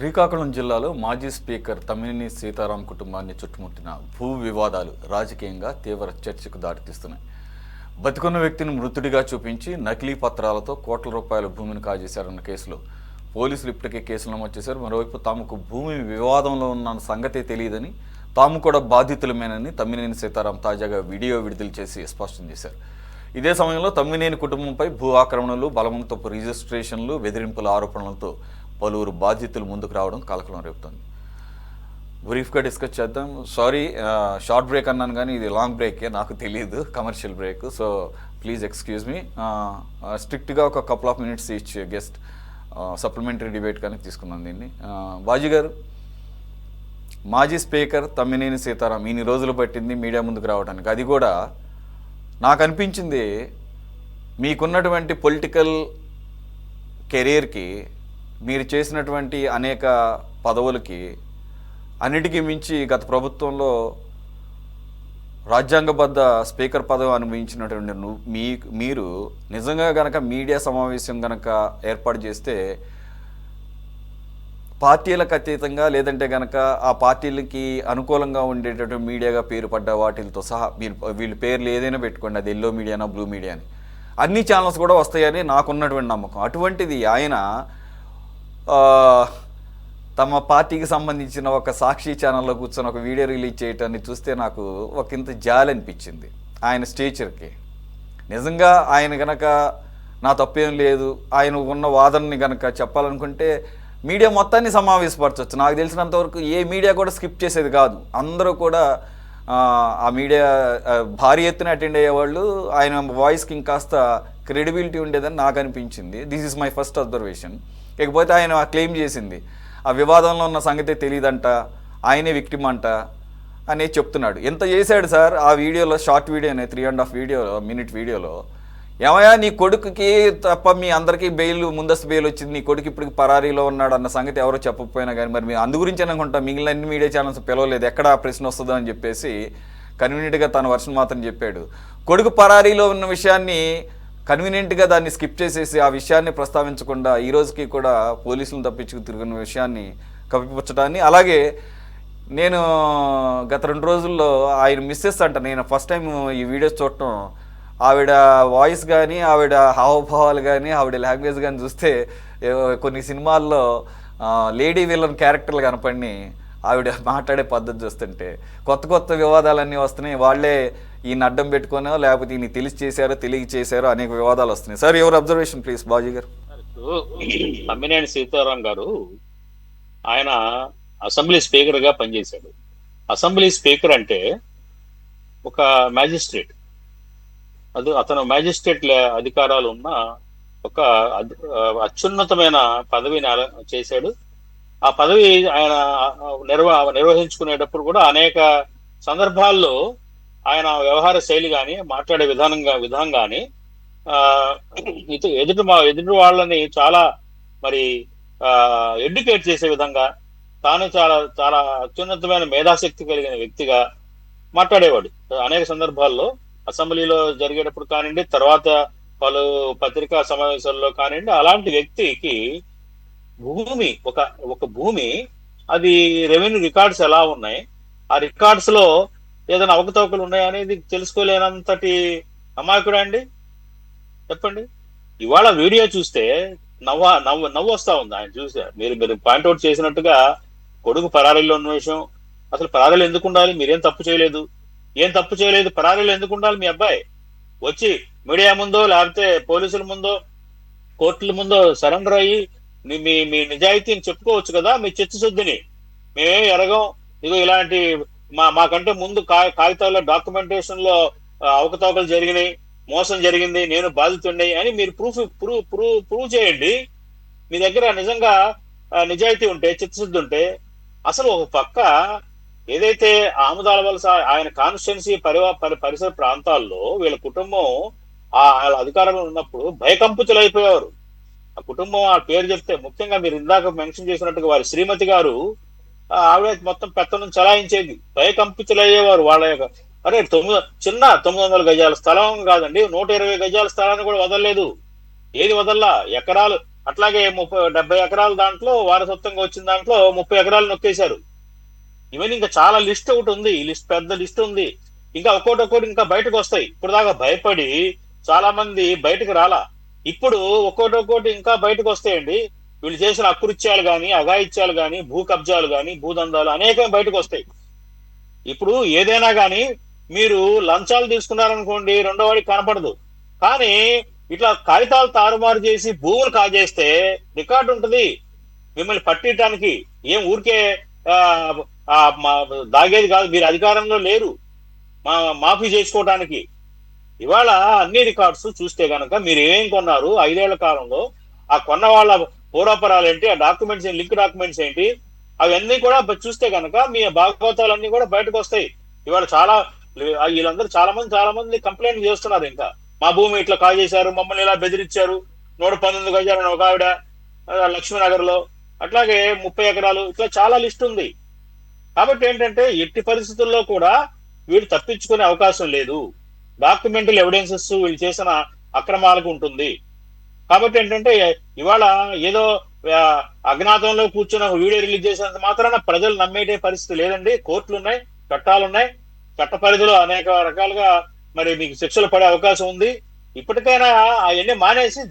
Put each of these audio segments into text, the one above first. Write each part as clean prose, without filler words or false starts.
శ్రీకాకుళం జిల్లాలో మాజీ స్పీకర్ తమ్మినేని సీతారాం కుటుంబాన్ని చుట్టుముట్టిన భూ వివాదాలు రాజకీయంగా తీవ్ర చర్చకు దారితీస్తున్నాయి. బతికున్న వ్యక్తిని మృతుడిగా చూపించి నకిలీ పత్రాలతో కోట్ల రూపాయల భూమిని కాజేశారన్న కేసులో పోలీసులు ఇప్పటికే కేసులు నమోదు చేశారు. మరోవైపు తమకు భూమి వివాదంలో ఉన్న సంగతే తెలియదని, తాము కూడా బాధితులమేనని తమ్మినేని సీతారాం తాజాగా వీడియో విడుదల చేసి స్పష్టం చేశారు. ఇదే సమయంలో తమ్మినేని కుటుంబంపై భూ ఆక్రమణలు, బలవంతపు రిజిస్ట్రేషన్లు, బెదిరింపుల ఆరోపణలతో పలువురు బాధితులు ముందుకు రావడం కలకలం రేపుతుంది. బ్రీఫ్గా డిస్కస్ చేద్దాం. సారీ, షార్ట్ బ్రేక్ అన్నాను కానీ ఇది లాంగ్ బ్రేకే, నాకు తెలియదు, commercial break. So please excuse me. స్ట్రిక్ట్గా ఒక couple of minutes each guest supplementary debate కానీ తీసుకున్నాను దీన్ని. బాజీ గారు, మాజీ స్పీకర్ తమ్మినేని సీతారాం ఇన్ని రోజులు పట్టింది మీడియా ముందుకు రావడానికి. అది కూడా నాకు అనిపించింది మీకున్నటువంటి పొలిటికల్ కెరీర్కి, మీరు చేసినటువంటి అనేక పదవులకి, అన్నిటికీ మించి గత ప్రభుత్వంలో రాజ్యాంగబద్ధ స్పీకర్ పదవి అనుభవించినటువంటి మీరు నిజంగా గనక మీడియా సమావేశం గనక ఏర్పాటు చేస్తే పార్టీలకు అతీతంగా, లేదంటే గనక ఆ పార్టీలకి అనుకూలంగా ఉండేటటువంటి మీడియాగా పేరు పడ్డ వాటితో సహా వీళ్ళ పేర్లు ఏదైనా పెట్టుకోండి, అది ఎల్లో మీడియానా బ్లూ మీడియా అని, అన్ని ఛానల్స్ కూడా వస్తాయని నాకున్నటువంటి నమ్మకం. అటువంటిది ఆయన తమ పార్టీకి సంబంధించిన ఒక సాక్షి ఛానల్లో కూర్చొని ఒక వీడియో రిలీజ్ చేయటాన్ని చూస్తే నాకు ఒక ఇంత జాలి అనిపించింది ఆయన స్టేచర్కి. నిజంగా ఆయన గనక నా తప్పేం లేదు, ఆయన ఉన్న వాదనని గనక చెప్పాలనుకుంటే మీడియా మొత్తాన్ని సమావేశపరచవచ్చు. నాకు తెలిసినంతవరకు ఏ మీడియా కూడా స్కిప్ చేసేది కాదు. అందరూ కూడా ఆ మీడియా భారీ ఎత్తున అటెండ్ అయ్యేవాళ్ళు. ఆయన వాయిస్కి ఇంకాస్త క్రెడిబిలిటీ ఉండేదని నాకు అనిపించింది. This is my first observation. ఇకపోతే ఆయన క్లెయిమ్ చేసింది ఆ వివాదంలో ఉన్న సంగతే తెలియదంట, ఆయనే విక్టిమ్ అంట అనేది చెప్తున్నాడు. ఎంత చేశాడు సార్ ఆ వీడియోలో, షార్ట్ వీడియోనే, 3.5 మినిట్ వీడియోలో. ఏమయ్యా, నీ కొడుకుకి తప్ప మీ అందరికీ ముందస్తు బెయిల్ వచ్చింది, నీ కొడుకు ఇప్పటికి పరారీలో ఉన్నాడు అన్న సంగతి ఎవరో చెప్పకపోయినా కానీ, మరి మీరు అందు గురించి అనుకుంటా మిగిలిన అన్ని మీడియా ఛానల్స్ పిలవలేదు, ఎక్కడ ఆ ప్రశ్న వస్తుందో అని చెప్పేసి కన్వీనియంట్గా తన వర్షన్ మాత్రం చెప్పాడు. కొడుకు పరారీలో ఉన్న విషయాన్ని కన్వీనియంట్గా దాన్ని స్కిప్ చేసేసి ఆ విషయాన్ని ప్రస్తావించకుండా ఈ రోజుకి కూడా పోలీసులను తప్పించుకు తిరుగున్న విషయాన్ని కప్పిపుచ్చడాన్ని. అలాగే నేను గత 2 రోజుల్లో ఆయన మిస్సెస్ అంట, నేను ఫస్ట్ టైం ఈ వీడియోస్ చూడటం, ఆవిడ వాయిస్ కానీ, ఆవిడ హావభావాలు కానీ, ఆవిడ లాంగ్వేజ్ కానీ చూస్తే కొన్ని సినిమాల్లో లేడీ విలన్ క్యారెక్టర్లు కనపడి ఆవిడ మాట్లాడే పద్ధతి చూస్తుంటే కొత్త కొత్త వివాదాలన్నీ వస్తున్నాయి. వాళ్ళే ఈయన అడ్డం పెట్టుకునో లేకపోతే ఈయన తెలియ చేశారో అనేక వివాదాలు వస్తున్నాయి. సార్, ఎవరు అబ్జర్వేషన్ ప్లీజ్. బాజీ గారు. తమ్మినేని సీతారాం గారు ఆయన అసెంబ్లీ స్పీకర్ గా పనిచేశాడు. అసెంబ్లీ స్పీకర్ అంటే ఒక మ్యాజిస్ట్రేట్, అతను మ్యాజిస్ట్రేట్ అధికారాలు ఉన్న ఒక అత్యున్నతమైన పదవిని చేశాడు. ఆ పదవి ఆయన నిర్వహించుకునేటప్పుడు కూడా అనేక సందర్భాల్లో ఆయన వ్యవహార శైలి కానీ, మాట్లాడే విధానం కానీ ఎదుటి వాళ్ళని చాలా మరి ఎడ్యుకేట్ చేసే విధంగా, తాను చాలా చాలా అత్యున్నతమైన మేధాశక్తి కలిగిన వ్యక్తిగా మాట్లాడేవాడు. అనేక సందర్భాల్లో అసెంబ్లీలో జరిగేటప్పుడు కానివ్వండి, తర్వాత పలు పత్రికా సమావేశాల్లో కానివ్వండి, అలాంటి వ్యక్తికి భూమి ఒక భూమి, అది రెవెన్యూ రికార్డ్స్ ఎలా ఉన్నాయి, ఆ రికార్డ్స్ లో ఏదైనా అవకతవకలు ఉన్నాయనేది తెలుసుకోలేనంతటి అమాయకుడా అండి, చెప్పండి. ఇవాళ వీడియో చూస్తే నవ్వు వస్తా ఉంది ఆయన చూసా. మీరు పాయింట్అవుట్ చేసినట్టుగా కొడుకు పరారీలో ఉన్న విషయం, అసలు పరారీలు ఎందుకు ఉండాలి? మీరేం తప్పు చేయలేదు, పరారీలు ఎందుకు ఉండాలి? మీ అబ్బాయి వచ్చి మీడియా ముందో లేకపోతే పోలీసుల ముందో కోర్టుల ముందో సరెండర్ అయ్యి మీ నిజాయితీని చెప్పుకోవచ్చు కదా, మీ చిత్తశుద్ధిని. మేమే ఎరగం, ఇదో ఇలాంటి మాకంటే ముందు కాగితాల్లో డాక్యుమెంటేషన్ లో అవకతవకలు జరిగినాయి, మోసం జరిగింది, నేను బాధితుండే అని మీరు ప్రూవ్ చేయండి. మీ దగ్గర నిజంగా నిజాయితీ ఉంటే, చిత్తశుద్ధి ఉంటే. అసలు ఒక పక్క ఏదైతే ఆముదాల వలస ఆయన కాన్స్టిట్యున్సీ పరిసర ప్రాంతాల్లో వీళ్ళ కుటుంబం వాళ్ళ అధికారంలో ఉన్నప్పుడు భయకంపితులైపోయేవారు. ఆ కుటుంబం ఆ పేరు చెప్తే, ముఖ్యంగా మీరు ఇందాక మెన్షన్ చేసినట్టుగా వారి శ్రీమతి గారు, ఆవిడ మొత్తం పెత్తనం చలాయించేది, భయకంపితులయ్యేవారు. వాళ్ళ యొక్క అరే 900 గజాల స్థలం కాదండి, 120 గజాల స్థలాన్ని కూడా వదలలేదు. ఏది వదల్లా, ఎకరాలు అట్లాగే 70 ఎకరాల దాంట్లో వారసత్వంగా వచ్చిన దాంట్లో 30 ఎకరాలు నొక్కేశారు. ఇవన్నీ ఇంకా చాలా లిస్ట్ ఒకటి ఉంది, ఈ లిస్ట్ పెద్ద లిస్ట్ ఉంది. ఇంకా ఒక్కోటి ఇంకా బయటకు వస్తాయి. ఇప్పుడు దాకా భయపడి చాలా మంది బయటకు రాలా. ఇప్పుడు ఒక్కోటి ఇంకా బయటకు వస్తాయండి. వీళ్ళు చేసిన అకృత్యాలు గాని, అఘాయిత్యాలు గాని, భూ కబ్జాలు గాని, భూదందాలు అనేకం బయటకు వస్తాయి. ఇప్పుడు ఏదైనా గాని మీరు లంచాలు తీసుకున్నారనుకోండి, రెండో వాడికి కనపడదు. కానీ ఇట్లా కాగితాలు తారుమారు చేసి భూములు కాజేస్తే రికార్డు ఉంటది మిమ్మల్ని పట్టించడానికి. ఏం ఊరికే ఆ దాగేది కాదు. మీరు అధికారంలో లేరు మాఫీ చేసుకోవడానికి. ఇవాళ అన్ని రికార్డ్స్ చూస్తే గనక మీరు ఏం కొన్నారు 5 ఏళ్ల కాలంలో, ఆ కొన్న వాళ్ళ పూర్వాపరాలు ఏంటి, ఆ డాక్యుమెంట్స్ లింక్ డాక్యుమెంట్స్ ఏంటి, అవన్నీ కూడా చూస్తే గనక మీ భాగవతాలన్నీ కూడా బయటకు వస్తాయి. ఇవాళ వీళ్ళందరూ చాలా మంది కంప్లైంట్ చేస్తున్నారు. ఇంకా మా భూమి ఇట్లా కాజేశారు, మమ్మల్ని ఇలా బెదిరించారు, 119 గజాలని ఒక ఆవిడ లక్ష్మీనగర్ లో, అట్లాగే 30 ఎకరాలు, ఇట్లా చాలా లిస్ట్ ఉంది. కాబట్టి ఏంటంటే ఎట్టి పరిస్థితుల్లో కూడా వీళ్ళు తప్పించుకునే అవకాశం లేదు. డాక్యుమెంటల్ ఎవిడెన్సెస్ వీళ్ళు చేసిన అక్రమాలకు ఉంటుంది. కాబట్టి ఏంటంటే ఇవాళ ఏదో అజ్ఞాతంలో కూర్చున్న వీడియో రిలీజ్ చేసినంత మాత్రాన ప్రజలు నమ్మేటే పరిస్థితి లేదండి. కోర్టులు ఉన్నాయి, చట్టాలున్నాయి, చట్ట పరిధిలో అనేక రకాలుగా మరి మీకు శిక్షలు పడే అవకాశం ఉంది. ఇప్పటికైనా అవన్నీ మానేసి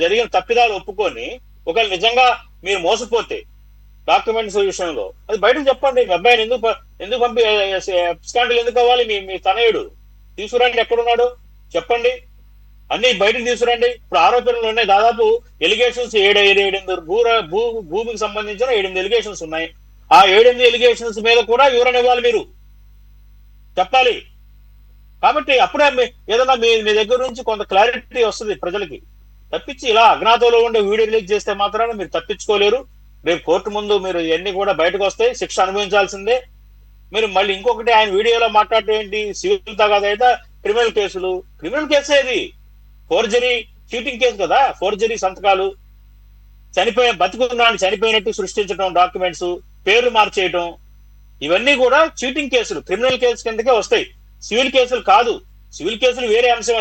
జరిగిన తప్పిదాలు ఒప్పుకొని, ఒకవేళ నిజంగా మీరు మోసపోతే డాక్యుమెంట్స్ విషయంలో అది బయటకు చెప్పండి. మీ అబ్బాయిని ఎందుకు పంపి స్కాండల్ ఎందుకు అవ్వాలి? మీ తనయుడు తీసుకురండి, ఎక్కడున్నాడు చెప్పండి, అన్ని బయటకు తీసుకురండి. ఇప్పుడు ఆరోపణలు ఉన్నాయి, దాదాపు ఎలిగేషన్స్ 7 భూమికి సంబంధించిన 8 ఎలిగేషన్స్ ఉన్నాయి. ఆ 7 ఎలిగేషన్స్ మీద కూడా వివరణ ఇవ్వాలి, మీరు చెప్పాలి. కాబట్టి అప్పుడే ఏదన్నా మీ దగ్గర నుంచి కొంత క్లారిటీ వస్తుంది ప్రజలకి. తప్పించి ఇలా అజ్ఞాతంలో ఉండే వీడియో రిలీజ్ చేస్తే మాత్రాన మీరు తప్పించుకోలేరు. రేపు కోర్టు ముందు మీరు ఇవన్నీ కూడా బయటకు వస్తాయి, శిక్ష అనుభవించాల్సిందే. మీరు మళ్ళీ ఇంకొకటి ఆయన వీడియోలో మాట్లాడటం ఏంటి, సివిల్ తగాదైతే క్రిమినల్ కేసులు. క్రిమినల్ కేసు ఏది? ఫోర్జరీ, చీటింగ్ కేసు కదా. ఫోర్జరీ సంతకాలు, బతుకున్నాను చనిపోయినట్టు సృష్టించడం, డాక్యుమెంట్స్ పేర్లు మార్చేయటం, ఇవన్నీ కూడా చీటింగ్ కేసులు, క్రిమినల్ కేసు కిందకే వస్తాయి. సివిల్ కేసులు కాదు. సివిల్ కేసులు వేరే అంశం,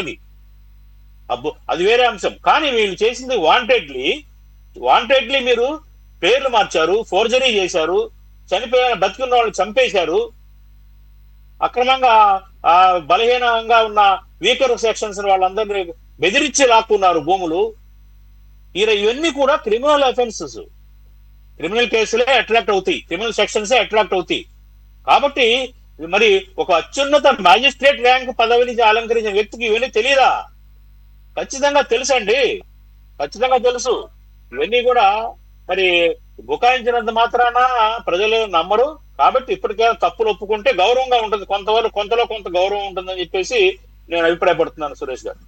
అది వేరే అంశం. కానీ వీళ్ళు చేసింది వాంటెడ్లీ మీరు పేర్లు మార్చారు, ఫోర్జరీ చేశారు, బతికున్న వాళ్ళు చంపేశారు, అక్రమంగా బలహీనంగా ఉన్న వీకర్ సెక్షన్స్ వాళ్ళందరినీ బెదిరించి లాక్కున్నారు భూములు. ఇవన్నీ కూడా క్రిమినల్ అఫెన్సెస్, క్రిమినల్ కేసులే అట్రాక్ట్ అవుతాయి, క్రిమినల్ సెక్షన్సే అట్రాక్ట్ అవుతాయి. కాబట్టి మరి ఒక అత్యున్నత మ్యాజిస్ట్రేట్ ర్యాంక్ పదవిని అలంకరించిన వ్యక్తికి ఇవన్నీ తెలియదా? ఖచ్చితంగా తెలుసండి, ఖచ్చితంగా తెలుసు. ఇవన్నీ కూడా మరి బుకాయించినంత మాత్రాన ప్రజలు నమ్మరు. కాబట్టి ఇప్పటికైనా తప్పులు ఒప్పుకుంటే గౌరవంగా ఉంటుంది, కొంతలో కొంత గౌరవం ఉంటుందని చెప్పేసి నేను అభిప్రాయపడుతున్నాను సురేష్ గారు.